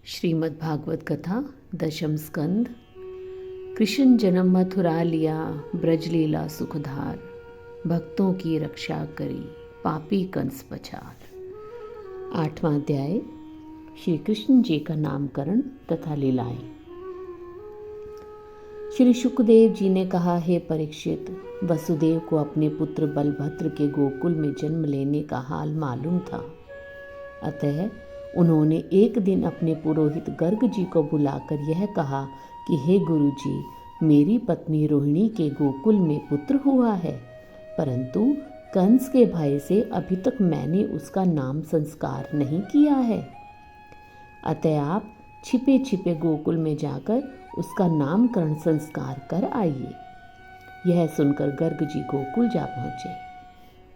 श्रीमद् भागवत कथा दशम स्कंद। कृष्ण जन्म मथुरा लिया, ब्रज लीला सुखधार, भक्तों की रक्षा करी, पापी कंस पछार। 8वां अध्याय श्री कृष्ण जी का नामकरण तथा लीलाएं। श्री शुकदेव जी ने कहा, हे परीक्षित, वसुदेव को अपने पुत्र बलभद्र के गोकुल में जन्म लेने का हाल मालूम था। अतः उन्होंने एक दिन अपने पुरोहित गर्ग जी को बुलाकर यह कहा कि हे गुरु जी, मेरी पत्नी रोहिणी के गोकुल में पुत्र हुआ है, परंतु कंस के भय से अभी तक मैंने उसका नाम संस्कार नहीं किया है। अतः आप छिपे छिपे गोकुल में जाकर उसका नामकरण संस्कार कर आइए। यह सुनकर गर्ग जी गोकुल जा पहुँचे।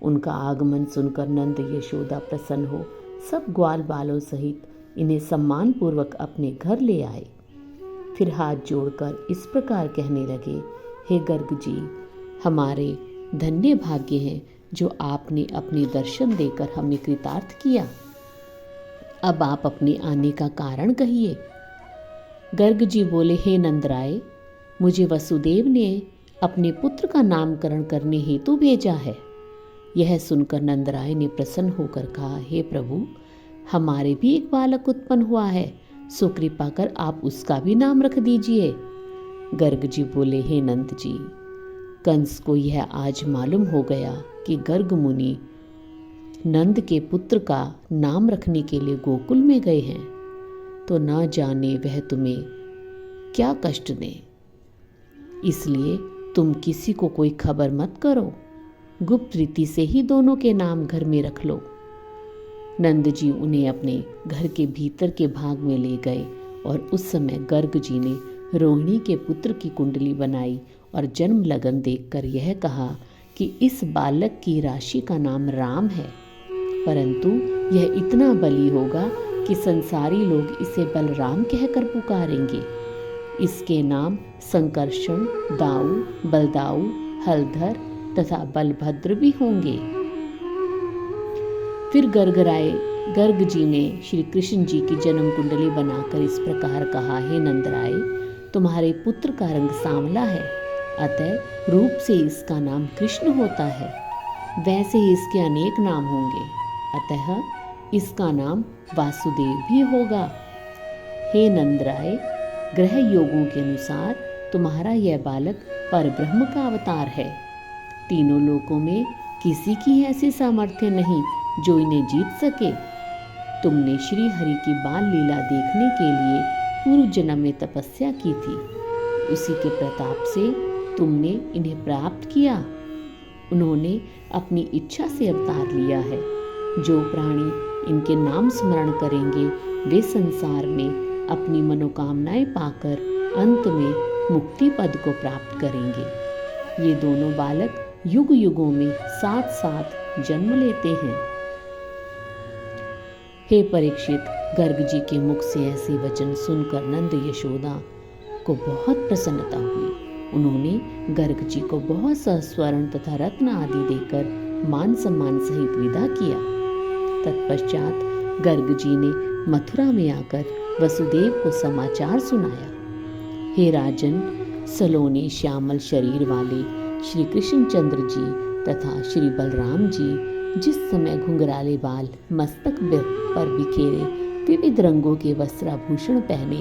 उनका आगमन सुनकर नंद यशोदा प्रसन्न हो सब ग्वाल बालों सहित इन्हें सम्मान पूर्वक अपने घर ले आए। फिर हाथ जोड़कर इस प्रकार कहने लगे, हे गर्ग जी, हमारे धन्य भाग्य हैं जो आपने अपने दर्शन देकर हमें कृतार्थ किया। अब आप अपने आने का कारण कहिए। गर्ग जी बोले, हे नंदराय, मुझे वसुदेव ने अपने पुत्र का नामकरण करने हेतु भेजा है। यह सुनकर नंदराय ने प्रसन्न होकर कहा, हे प्रभु, हमारे भी एक बालक उत्पन्न हुआ है, सो कृपा कर आप उसका भी नाम रख दीजिए। गर्ग जी बोले, हे नंद जी, कंस को यह आज मालूम हो गया कि गर्ग मुनि नंद के पुत्र का नाम रखने के लिए गोकुल में गए हैं, तो न जाने वह तुम्हें क्या कष्ट दें। इसलिए तुम किसी को कोई खबर मत करो, गुप्त रीति से ही दोनों के नाम घर में रख लो। नंद जी उन्हें अपने घर के भीतर के भाग में ले गए और उस समय गर्ग जी ने रोहिणी के पुत्र की कुंडली बनाई और जन्म लगन देखकर यह कहा कि इस बालक की राशि का नाम राम है, परंतु यह इतना बली होगा कि संसारी लोग इसे बलराम कहकर पुकारेंगे। इसके नाम संकर्षण, दाऊ, बलदाऊ, हलधर तथा बलभद्र भी होंगे। फिर गर्ग जी ने श्री कृष्ण जी की जन्म कुंडली बनाकर इस प्रकार कहा, हे नंदराय, तुम्हारे पुत्र का रंग सांवला है, अतः रूप से इसका नाम कृष्ण होता है। वैसे ही इसके अनेक नाम होंगे, अतः इसका नाम वासुदेव भी होगा। हे नंदराय, ग्रह योगों के अनुसार तुम्हारा यह बालक परब्रह्म का अवतार है। तीनों लोकों में किसी की ऐसी सामर्थ्य नहीं जो इन्हें जीत सके। तुमने श्री हरि की बाल लीला देखने के लिए पूर्व जन्म में तपस्या की थी, उसी के प्रताप से तुमने इन्हें प्राप्त किया। उन्होंने अपनी इच्छा से अवतार लिया है। जो प्राणी इनके नाम स्मरण करेंगे वे संसार में अपनी मनोकामनाएं पाकर अंत में मुक्ति पद को प्राप्त करेंगे। ये दोनों बालक युग युगों में साथ साथ जन्म लेते हैं। हे परीक्षित, गर्ग जी के मुख से ऐसे वचन सुनकर नंद यशोदा को बहुत प्रसन्नता हुई। उन्होंने गर्ग जी को बहुत सहस्वर्ण तथा रत्न आदि देकर मान सम्मान सहित विदा किया। तत्पश्चात गर्ग जी ने मथुरा में आकर वसुदेव को समाचार सुनाया। हे राजन, सलोने श्यामल शरीर वाले श्री कृष्ण चंद्र जी तथा श्री बलराम जी जिस समय घुंघराले बाल मस्तक पर बिखेरे, विविध रंगों के वस्त्राभूषण पहने,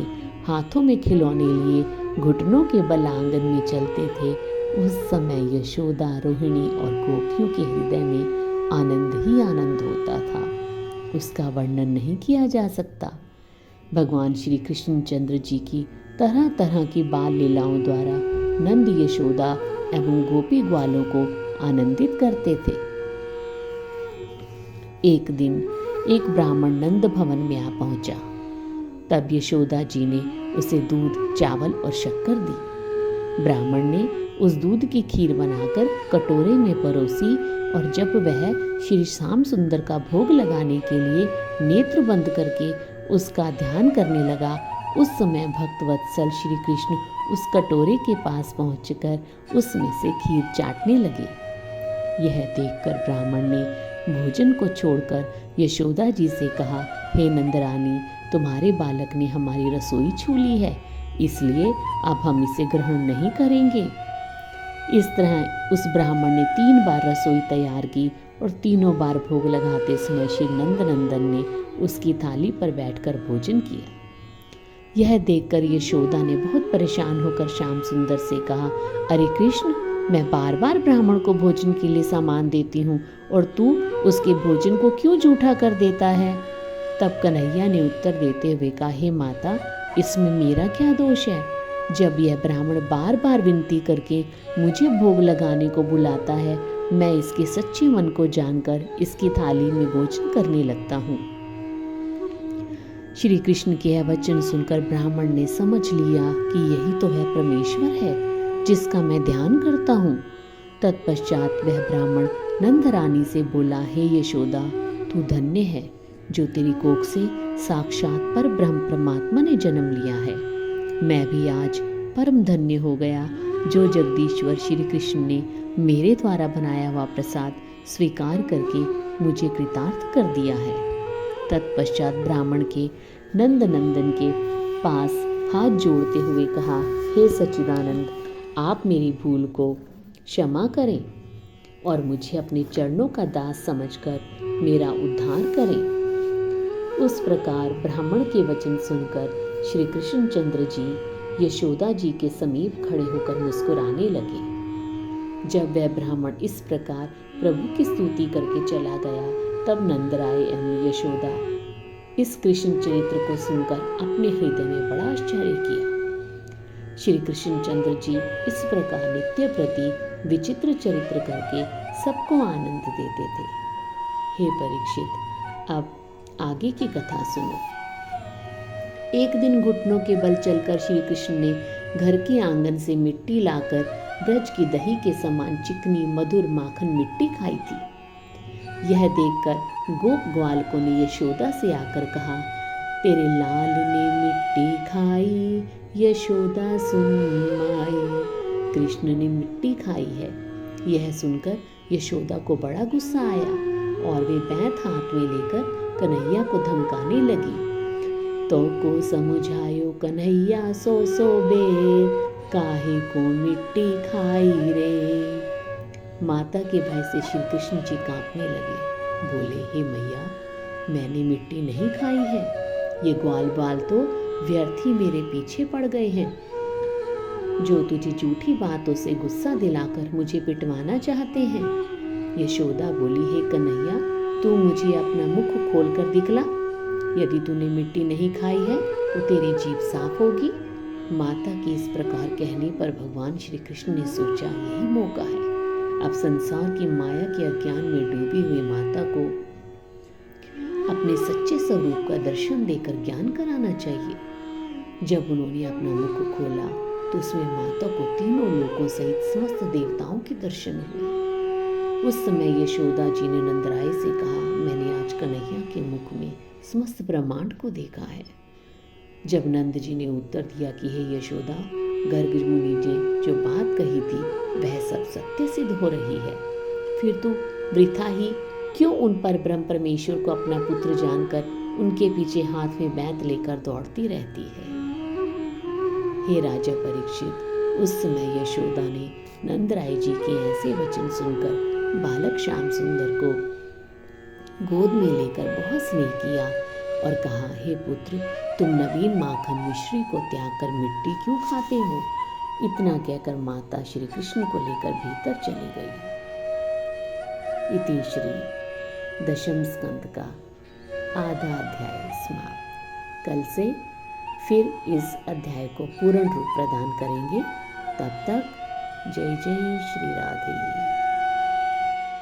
हाथों में खिलौने लिए घुटनों के बल आंगन में चलते थे, उस समय यशोदा, रोहिणी और गोपियों के हृदय में आनंद ही आनंद होता था। उसका वर्णन नहीं किया जा सकता। भगवान श्री कृष्ण चंद्र जी की तरह तरह की बाल लीलाओं द्वारा नंद यशोदा एवं गोपी ग्वालों को आनंदित करते थे। एक दिन एक ब्राह्मण नंद भवन में आ पहुंचा। तब यशोदा जी ने उसे दूध, चावल और शक्कर दी। ब्राह्मण ने उस दूध की खीर बनाकर कटोरे में परोसी और जब वह श्री श्याम सुंदर का भोग लगाने के लिए नेत्र बंद करके उसका ध्यान करने लगा, उस समय भक्तवत्सल श्री कृष्ण उस कटोरे के पास पहुंचकर उसमें से खीर चाटने लगे। यह देखकर ब्राह्मण ने भोजन को छोड़कर यशोदा जी से कहा, हे नंदरानी, तुम्हारे बालक ने हमारी रसोई छू ली है, इसलिए अब हम इसे ग्रहण नहीं करेंगे। इस तरह उस ब्राह्मण ने 3 बार रसोई तैयार की और तीनों बार भोग लगाते समय श्री नंदनंदन ने उसकी थाली पर बैठकर भोजन किया। यह देखकर यशोदा ने बहुत परेशान होकर श्याम सुंदर से कहा, अरे कृष्ण, मैं बार बार ब्राह्मण को भोजन के लिए सामान देती हूँ और तू उसके भोजन को क्यों जूठा कर देता है। तब कन्हैया ने उत्तर देते हुए कहा, हे माता, इसमें मेरा क्या दोष है। जब यह ब्राह्मण बार बार विनती करके मुझे भोग लगाने को बुलाता है, मैं इसके सच्चे मन को जानकर इसकी थाली में भोजन करने लगता हूँ। श्री कृष्ण के यह वचन सुनकर ब्राह्मण ने समझ लिया कि यही तो है परमेश्वर है जिसका मैं ध्यान करता हूँ। तत्पश्चात वह ब्राह्मण नंद रानी से बोला, हे यशोदा, तू धन्य है जो तेरी कोख से साक्षात पर ब्रह्म परमात्मा ने जन्म लिया है। मैं भी आज परम धन्य हो गया जो जगदीश्वर श्री कृष्ण ने मेरे द्वारा बनाया हुआ प्रसाद स्वीकार करके मुझे कृतार्थ कर दिया है। तत्पश्चात ब्राह्मण के नंदनंदन के पास हाथ जोड़ते हुए कहा, हे सच्चिदानंद, आप मेरी भूल को क्षमा करें और मुझे अपने चरणों का दास समझकर मेरा उद्धार करें। उस प्रकार ब्राह्मण के वचन सुनकर श्री कृष्णचंद्र जी यशोदा जी के समीप खड़े होकर मुस्कुराने लगे। जब वह ब्राह्मण इस प्रकार प्रभु की स्तुति करके चला गया, तब नंदराय एवं यशोदा इस कृष्ण चरित्र को सुनकर अपने हृदय में बड़ा आश्चर्य किया। श्री कृष्णचंद्र जी इस प्रकार नित्य प्रति विचित्र चरित्र करके सबको आनंद देते थे। हे परीक्षित, अब आगे की कथा सुनो। एक दिन घुटनों के बल चलकर श्री कृष्ण ने घर के आंगन से मिट्टी लाकर ब्रज की दही के समान चिकनी मधुर माखन मिट्टी खाई थी। यह देखकर गोप ग्वालकों ने यशोदा से आकर कहा, तेरे लाल ने मिट्टी खाई, यशोदा सुन माई, कृष्ण ने मिट्टी खाई है। यह सुनकर यशोदा को बड़ा गुस्सा आया और वे बैंत हाथ में लेकर कन्हैया को धमकाने लगी। तो को समझायो कन्हैया सो सो बेर, काहे को मिट्टी खाई रे। माता के भय से श्री कृष्ण जी कांपने लगे। बोले, हे मैया, मैंने मिट्टी नहीं खाई है। ये ग्वाल बाल तो व्यर्थ ही मेरे पीछे पड़ गए हैं, जो तुझे झूठी बातों से गुस्सा दिलाकर मुझे पिटवाना चाहते हैं। यशोदा बोली, हे कन्हैया, तू मुझे अपना मुख खोल कर दिखला। यदि तूने मिट्टी नहीं खाई है तो तेरी जीभ साफ होगी। माता के इस प्रकार कहने पर भगवान श्री कृष्ण ने सोचा, यही मौका है। अब संसार की माया के अज्ञान में डूबी हुई माता को अपने सच्चे स्वरूप का दर्शन देकर ज्ञान कराना चाहिए। जब उन्होंने अपना मुख खोला तो उसमें माता को तीनों लोकों सहित समस्त देवताओं के दर्शन हुए। उस समय यशोदा जी ने नंदराय से कहा, मैंने आज कन्हैया के मुख में समस्त ब्रह्मांड को देखा है। जब नंद जी ने उत्तर दिया कि हे यशोदा, गर्ग मुनि ने जो बात कही थी वह सब सत्य सिद्ध हो रही है, फिर तू वृथा ही क्यों उन पर ब्रह्म परमेश्वर को अपना पुत्र जानकर उनके पीछे हाथ में बैंत लेकर दौड़ती रहती है। हे राजा परीक्षित, उस समय यशोदा ने नंदराय जी के ऐसे वचन सुनकर बालक श्याम सुंदर को गोद में लेकर बहुत स्नेह किया और कहा, हे पुत्र, तुम नवीन माखन मिश्री को त्याग कर मिट्टी क्यों खाते हो। इतना कहकर माता श्री कृष्ण को लेकर भीतर चली गई। इति श्री दशम स्कंद का आधा अध्याय समाप्त। कल से फिर इस अध्याय को पूर्ण रूप प्रदान करेंगे। तब तक जय जय श्री राधे।